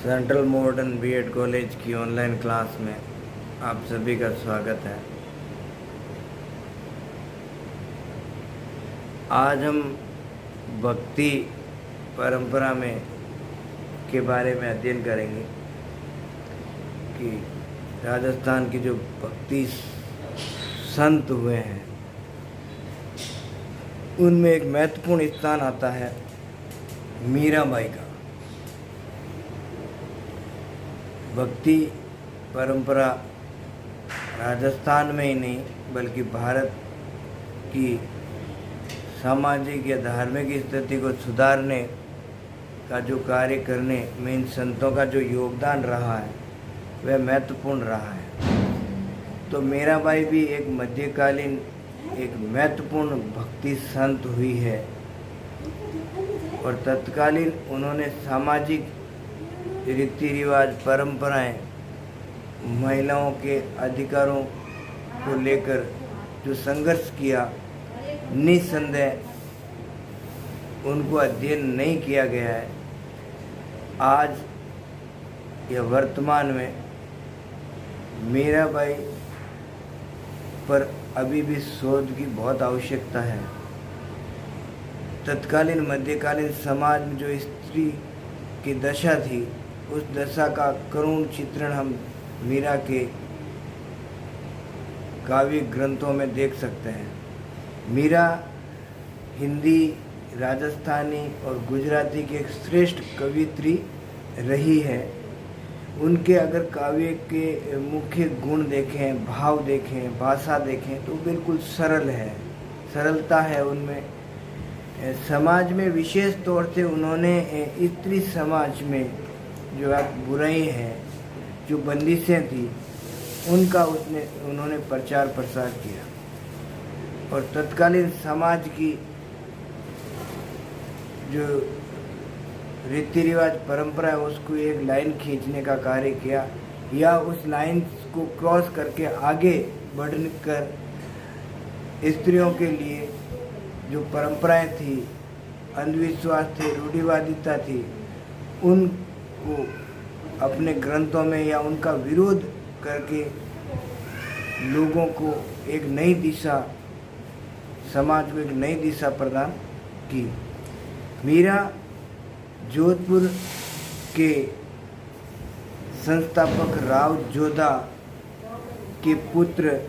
Central modern BEd college की online class में आप सभी का स्वागत है। आज हम भक्ति परंपरा में के बारे में अध्ययन करेंगे कि राजस्थान के जो भक्ति संत हुए हैं उनमें एक महत्वपूर्ण स्थान आता है मीराबाई का। भक्ति परंपरा राजस्थान में ही नहीं बल्कि भारत की सामाजिक या धार्मिक स्थिति को सुधारने का जो कार्य करने में इन संतों का जो योगदान रहा है वह महत्वपूर्ण रहा है। तो मीराबाई भी एक मध्यकालीन एक महत्वपूर्ण भक्ति संत हुई है और तत्कालीन उन्होंने सामाजिक रीति रिवाज परंपराएं महिलाओं के अधिकारों को लेकर जो संघर्ष किया, निस्संदेह उनको अध्ययन नहीं किया गया है। आज या वर्तमान में मीराबाई पर अभी भी शोध की बहुत आवश्यकता है। तत्कालीन मध्यकालीन समाज में जो स्त्री की दशा थी उस दशा का करुण चित्रण हम मीरा के काव्य ग्रंथों में देख सकते हैं। मीरा हिंदी, राजस्थानी और गुजराती की एक श्रेष्ठ कवियत्री रही है। उनके अगर काव्य के मुख्य गुण देखें, भाव देखें, भाषा देखें तो बिल्कुल सरल है, सरलता है उनमें। समाज में विशेष तौर से उन्होंने स्त्री समाज में जो बुराई है, जो बंदिशें थी, उनका उन्होंने प्रचार प्रसार किया और तत्कालीन समाज की जो रीति रिवाज परंपरा है उसको एक लाइन खींचने का कार्य किया या उस लाइन को क्रॉस करके आगे बढ़कर स्त्रियों के लिए जो परंपराएं थी, अंधविश्वास थे, रूढ़िवादिता थी, उनको अपने ग्रंथों में या उनका विरोध करके लोगों को एक नई दिशा, समाज को एक नई दिशा प्रदान की। मीरा जोधपुर के संस्थापक राव जोधा के पुत्र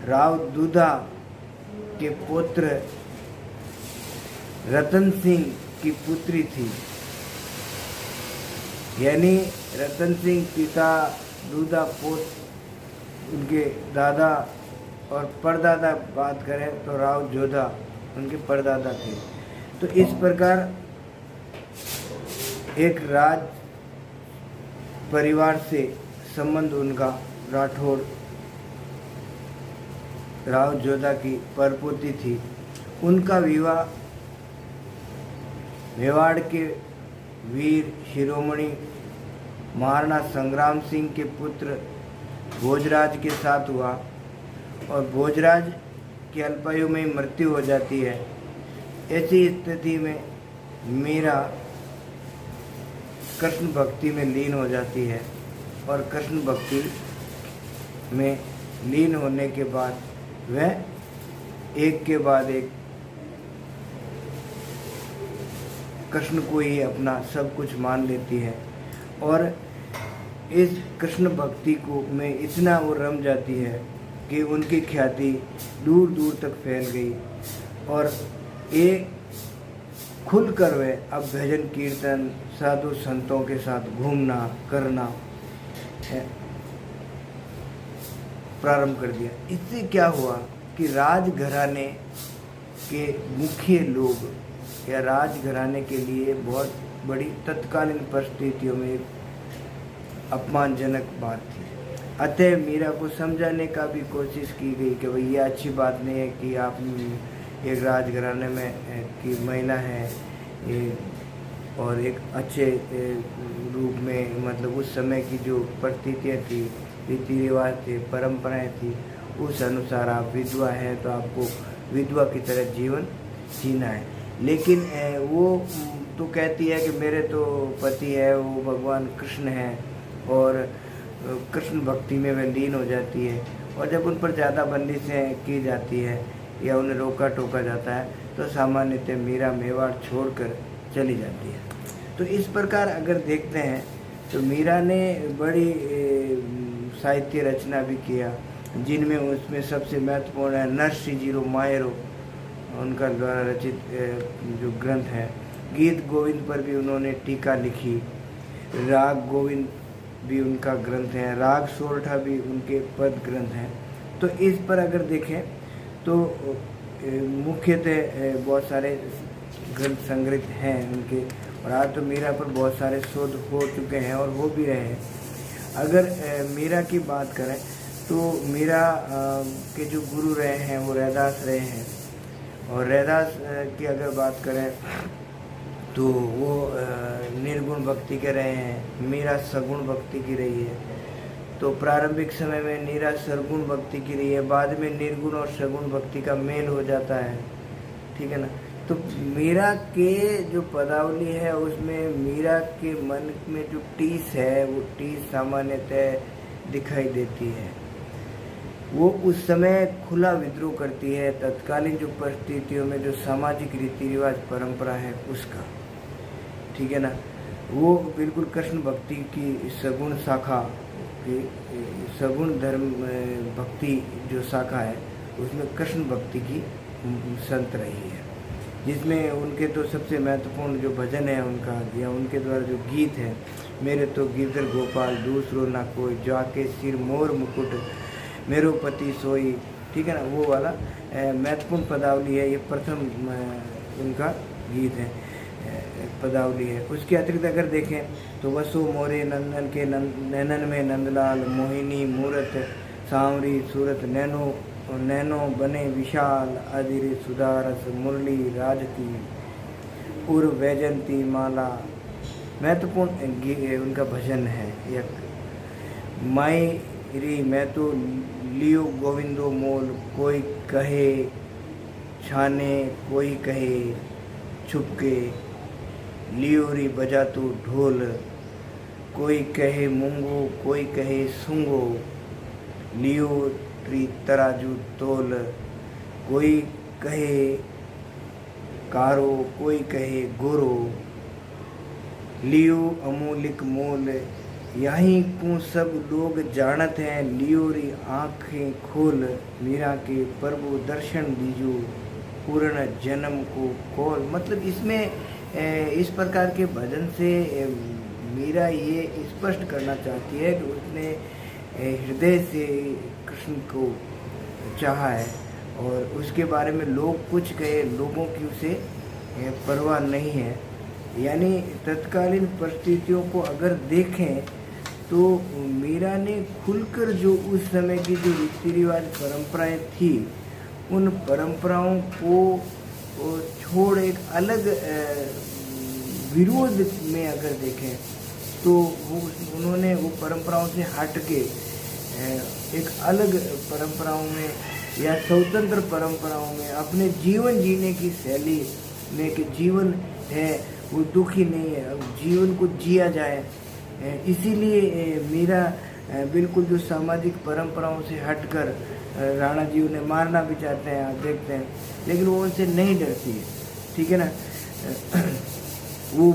राव दूधा के पुत्र रतन सिंह की पुत्री थी। यानी रतन सिंह पिता, दूधा पोत उनके दादा और परदादा बात करें तो राव जोधा उनके परदादा थे। तो इस प्रकार एक राज परिवार से संबंध उनका राठौड़ राव जोधा की परपोती थी। उनका विवाह मेवाड़ के वीर शिरोमणि महाराणा संग्राम सिंह के पुत्र भोजराज के साथ हुआ और भोजराज की अल्पायु में मृत्यु हो जाती है। ऐसी स्थिति में मीरा कृष्ण भक्ति में लीन हो जाती है और कृष्ण भक्ति में लीन होने के बाद वह एक के बाद एक कृष्ण को ही अपना सब कुछ मान लेती है और इस कृष्ण भक्ति को में इतना वो रम जाती है कि उनकी ख्याति दूर दूर तक फैल गई और एक खुलकर वे अब भजन कीर्तन साधु संतों के साथ घूमना करना प्रारंभ कर दिया। इससे क्या हुआ कि राजघराने के मुख्य लोग या राजघराने के लिए बहुत बड़ी तत्कालीन परिस्थितियों में एक अपमानजनक बात थी। अतः मीरा को समझाने का भी कोशिश की गई कि भाई ये अच्छी बात नहीं है कि आप एक राजघराने में की महिला है और एक अच्छे रूप में, मतलब उस समय की जो परिस्थितियाँ थी, रीति रिवाज थे, परंपराएं थी, उस अनुसार आप विधवा हैं तो आपको विधवा की तरह जीवन जीना है। लेकिन वो तो कहती है कि मेरे तो पति है वो भगवान कृष्ण हैं, और कृष्ण भक्ति में वह लीन हो जाती है। और जब उन पर ज़्यादा बंदिशें की जाती है या उन्हें रोका टोका जाता है तो सामान्यतः मीरा मेवाड़ छोड़कर चली जाती है। तो इस प्रकार अगर देखते हैं तो मीरा ने बड़ी साहित्य रचना भी किया, जिनमें उसमें सबसे महत्वपूर्ण है नरसिंह मायरो, उनका द्वारा रचित जो ग्रंथ है। गीत गोविंद पर भी उन्होंने टीका लिखी, राग गोविंद भी उनका ग्रंथ है, राग सोरठा भी उनके पद ग्रंथ हैं। तो इस पर अगर देखें तो मुख्यतः बहुत सारे ग्रंथ संग्रहित हैं उनके, और आज तो मीरा पर बहुत सारे शोध हो चुके हैं और हो भी रहे हैं। अगर मीरा की बात करें तो मीरा के जो गुरु रहे हैं वो रैदास रहे हैं, और रैदास की अगर बात करें तो वो निर्गुण भक्ति के रहे हैं, मीरा सगुण भक्ति की रही है। तो प्रारंभिक समय में मीरा सरगुण भक्ति की रही है, बाद में निर्गुण और सगुण भक्ति का मेल हो जाता है, ठीक है ना। तो मीरा के जो पदावली है उसमें मीरा के मन में जो टीस है वो टीस सामान्यतः दिखाई देती है। वो उस समय खुला विद्रोह करती है तत्कालीन जो परिस्थितियों में जो सामाजिक रीति रिवाज परंपरा है उसका, ठीक है ना। वो बिल्कुल कृष्ण भक्ति की सगुण शाखा की, सगुण धर्म भक्ति जो शाखा है उसमें कृष्ण भक्ति की संत रही है, जिसमें उनके तो सबसे महत्वपूर्ण जो भजन है उनका या उनके द्वारा जो गीत है, मेरे तो गिरधर गोपाल दूसरो ना कोई, जाके सिर मोर मुकुट मेरो पति सोई, ठीक है ना। वो वाला महत्वपूर्ण पदावली है, ये प्रथम उनका गीत है, पदावली है। उसके अतिरिक्त अगर देखें तो वसु मोरे नंदन के नैनन में नंदलाल, मोहिनी मूरत सांवरी सूरत, नैनो नैनो बने विशाल, अदिर सुधारस मुरली राजती उर वैजंती माला, महत्वपूर्ण उनका भजन है। एक माई री मैं तो लियो गोविंदो मोल, कोई कहे छाने कोई कहे छुपके, लियो री बजा तो ढोल, कोई कहे मूंगो कोई कहे सूंगो, लियो री तराजू तोल, कोई कहे कारो कोई कहे गोरो, लियो अमूलिक मोल, यहीं को सब लोग जानत हैं, लियो री आँखें खोल, मीरा के प्रभु दर्शन दीजो, पूर्ण जन्म को खोल। मतलब इसमें इस प्रकार के भजन से मीरा ये स्पष्ट करना चाहती है कि उसने हृदय से कृष्ण को चाहा है, और उसके बारे में लोग कुछ कहे, लोगों की उसे परवाह नहीं है। यानी तत्कालीन परिस्थितियों को अगर देखें तो मीरा ने खुलकर जो उस समय की जो रीति रिवाज परंपराएं थी उन परंपराओं को छोड़ एक अलग विरोध में अगर देखें तो वो उन्होंने वो परंपराओं से हट के एक अलग परंपराओं में या स्वतंत्र परंपराओं में अपने जीवन जीने की शैली में कि जीवन है वो दुखी नहीं है, अब जीवन को जिया जाए। इसीलिए मीरा बिल्कुल जो सामाजिक परंपराओं से हटकर राणा जी उन्हें मारना भी चाहते हैं, आप देखते हैं, लेकिन वो उनसे नहीं डरती है, ठीक है ना। वो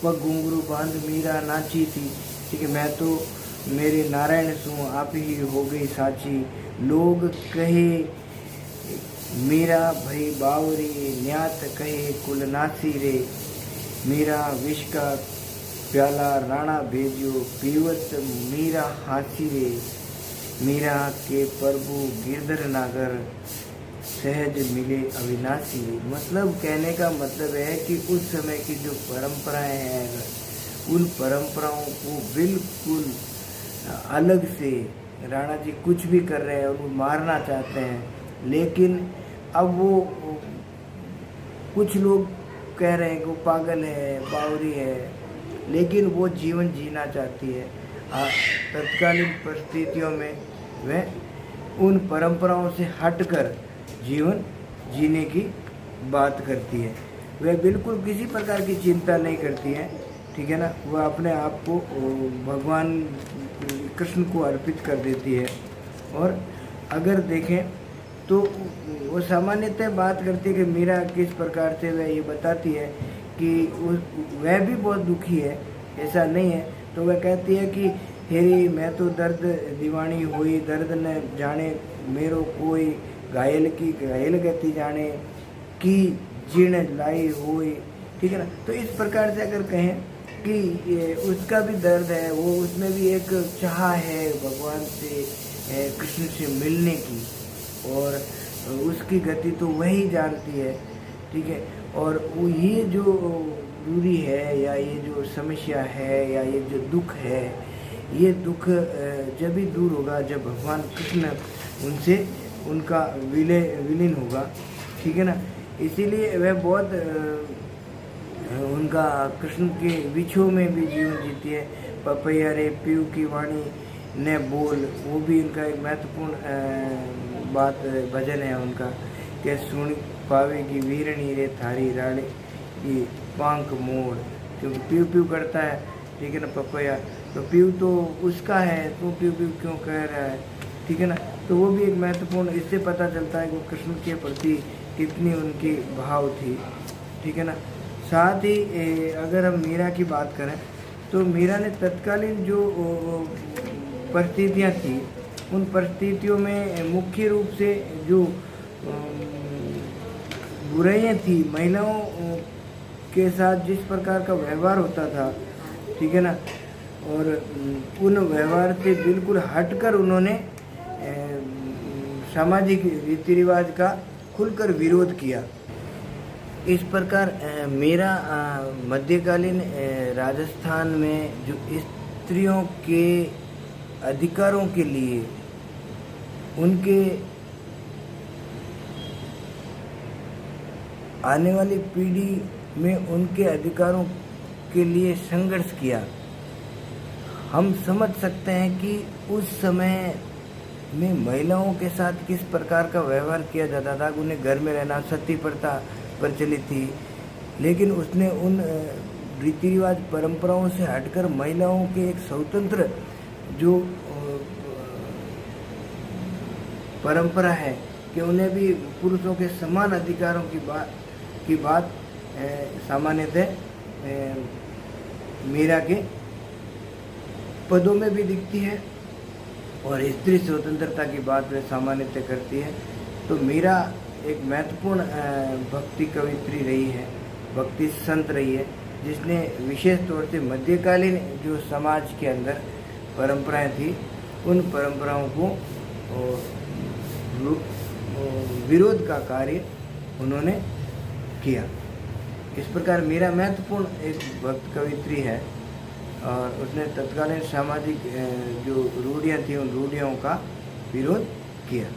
पग घुंघरू बांध मीरा नाची थी, ठीक है, मैं तो मेरे नारायण सू आप ही हो गई साची, लोग कहे मीरा भई बावरी, न्यात कहे कुलनासी रे, मीरा विष का प्याला राणा भेजो, पीवत मीरा हासी रे, मीरा के प्रभु गिरधर नागर, सहज मिले अविनाशी। मतलब कहने का मतलब है कि उस समय की जो परंपराएं हैं उन परंपराओं को बिल्कुल अलग से राणा जी कुछ भी कर रहे हैं, उनको मारना चाहते हैं, लेकिन अब वो कुछ लोग कह रहे हैं कि वो पागल है, बावरी है, लेकिन वो जीवन जीना चाहती है। तत्कालीन परिस्थितियों में वह उन परंपराओं से हटकर जीवन जीने की बात करती है। वह बिल्कुल किसी प्रकार की चिंता नहीं करती है, ठीक है ना। वह अपने आप को भगवान कृष्ण को अर्पित कर देती है। और अगर देखें तो वो सामान्यतः बात करती है कि मीरा किस प्रकार से वह ये बताती है कि वह भी बहुत दुखी है, ऐसा नहीं है। तो वह कहती है कि हेरी मैं तो दर्द दीवानी हुई, दर्द न जाने मेरो कोई, घायल की घायल गति जाने की जीर्ण लाई हुई, ठीक है ना। तो इस प्रकार से अगर कहें कि उसका भी दर्द है, वो उसमें भी एक चाह है भगवान से, कृष्ण से मिलने की, और उसकी गति तो वही जानती है, ठीक है। और वो ये जो दूरी है या ये जो समस्या है या ये जो दुख है, ये दुख जब भी दूर होगा जब भगवान कृष्ण उनसे उनका विलीन होगा, ठीक है ना। इसीलिए वह बहुत उनका कृष्ण के विछोह में भी जीवन जीती है। पपैया रे पीयू की वाणी ने बोल, वो भी इनका एक महत्वपूर्ण बात भजन है उनका, कि सुन पावेगी वीरणी रे थारी राणे की पांख मोड़, क्योंकि पीयू पीयू करता है, ठीक है ना पपैया, तो पीयू तो उसका है, तो पीयू पीयू क्यों कह रहा है, ठीक है ना। तो वो भी एक महत्वपूर्ण, इससे पता चलता है कि कृष्ण के प्रति कितनी उनकी भाव थी, ठीक है ना। साथ ही अगर हम मीरा की बात करें तो मीरा ने तत्कालीन जो परिस्थितियाँ थी, उन परिस्थितियों में मुख्य रूप से जो बुराइयाँ थी, महिलाओं के साथ जिस प्रकार का व्यवहार होता था, ठीक है ना, और उन व्यवहार से बिल्कुल हटकर उन्होंने सामाजिक रीति रिवाज का खुलकर विरोध किया। इस प्रकार मेरा मध्यकालीन राजस्थान में जो स्त्रियों के अधिकारों के लिए, उनके आने वाली पीढ़ी में उनके अधिकारों के लिए संघर्ष किया। हम समझ सकते हैं कि उस समय में महिलाओं के साथ किस प्रकार का व्यवहार किया जाता था। उन्हें घर में रहना, सती प्रथा प्रचलित थी, लेकिन उसने उन रीति रिवाज परंपराओं से हटकर महिलाओं के एक स्वतंत्र जो परंपरा है कि उन्हें भी पुरुषों के समान अधिकारों की बात सामान्यतः मीरा के पदों में भी दिखती है, और स्त्री स्वतंत्रता की बात वे सामान्यतः करती है। तो मीरा एक महत्वपूर्ण भक्ति कवित्री रही है, भक्ति संत रही है, जिसने विशेष तौर से मध्यकालीन जो समाज के अंदर परंपराएं थी, उन परंपराओं को विरोध का कार्य उन्होंने किया। इस प्रकार मीरा महत्वपूर्ण एक भक्त कवित्री है, और उसने तत्कालीन सामाजिक जो रूढ़ियाँ थी, उन रूढ़ियों का विरोध किया।